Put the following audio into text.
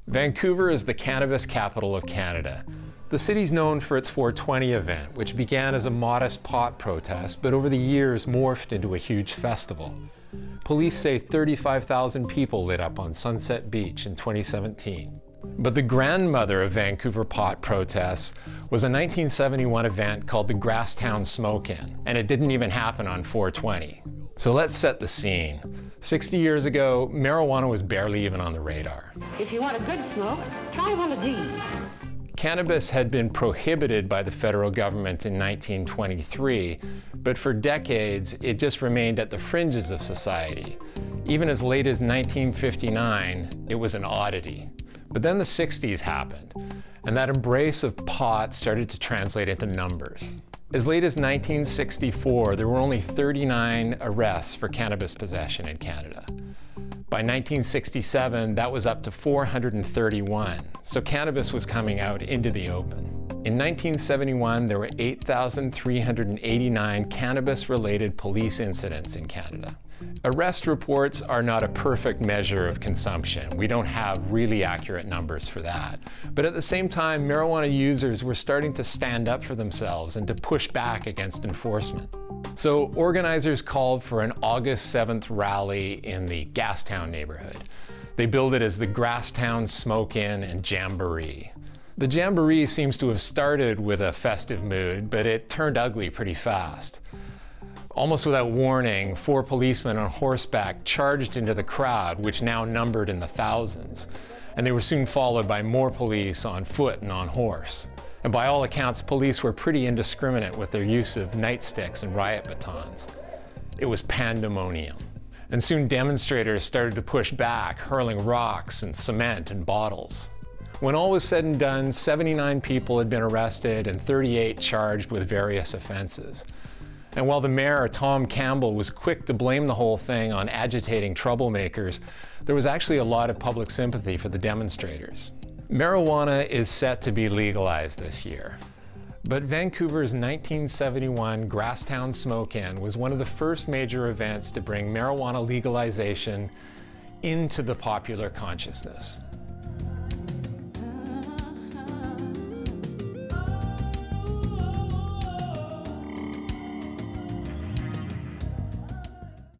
Vancouver is the cannabis capital of Canada. The city's known for its 420 event, which began as a modest pot protest, but over the years morphed into a huge festival. Police say 35,000 people lit up on Sunset Beach in 2017. But the grandmother of Vancouver pot protests was a 1971 event called the Grasstown Smoke-In, and it didn't even happen on 420. So let's set the scene. 60 years ago, marijuana was barely even on the radar. If you want a good smoke, try one of these. Cannabis had been prohibited by the federal government in 1923, but for decades it just remained at the fringes of society. Even as late as 1959, it was an oddity. But then the 60s happened, and that embrace of pot started to translate into numbers. As late as 1964, there were only 39 arrests for cannabis possession in Canada. By 1967, that was up to 431, so cannabis was coming out into the open. In 1971, there were 8,389 cannabis-related police incidents in Canada. Arrest reports are not a perfect measure of consumption. We don't have really accurate numbers for that. But at the same time, marijuana users were starting to stand up for themselves and to push back against enforcement. So organizers called for an August 7th rally in the Gastown neighborhood. They billed it as the Grasstown Smoke-In and Jamboree. The Jamboree seems to have started with a festive mood, but it turned ugly pretty fast. Almost without warning, 4 policemen on horseback charged into the crowd, which now numbered in the thousands. And they were soon followed by more police on foot and on horse. And by all accounts, police were pretty indiscriminate with their use of nightsticks and riot batons. It was pandemonium. And soon demonstrators started to push back, hurling rocks and cement and bottles. When all was said and done, 79 people had been arrested and 38 charged with various offenses. And while the mayor, Tom Campbell, was quick to blame the whole thing on agitating troublemakers, there was actually a lot of public sympathy for the demonstrators. Marijuana is set to be legalized this year. But Vancouver's 1971 Grasstown Smoke-In was one of the first major events to bring marijuana legalization into the popular consciousness.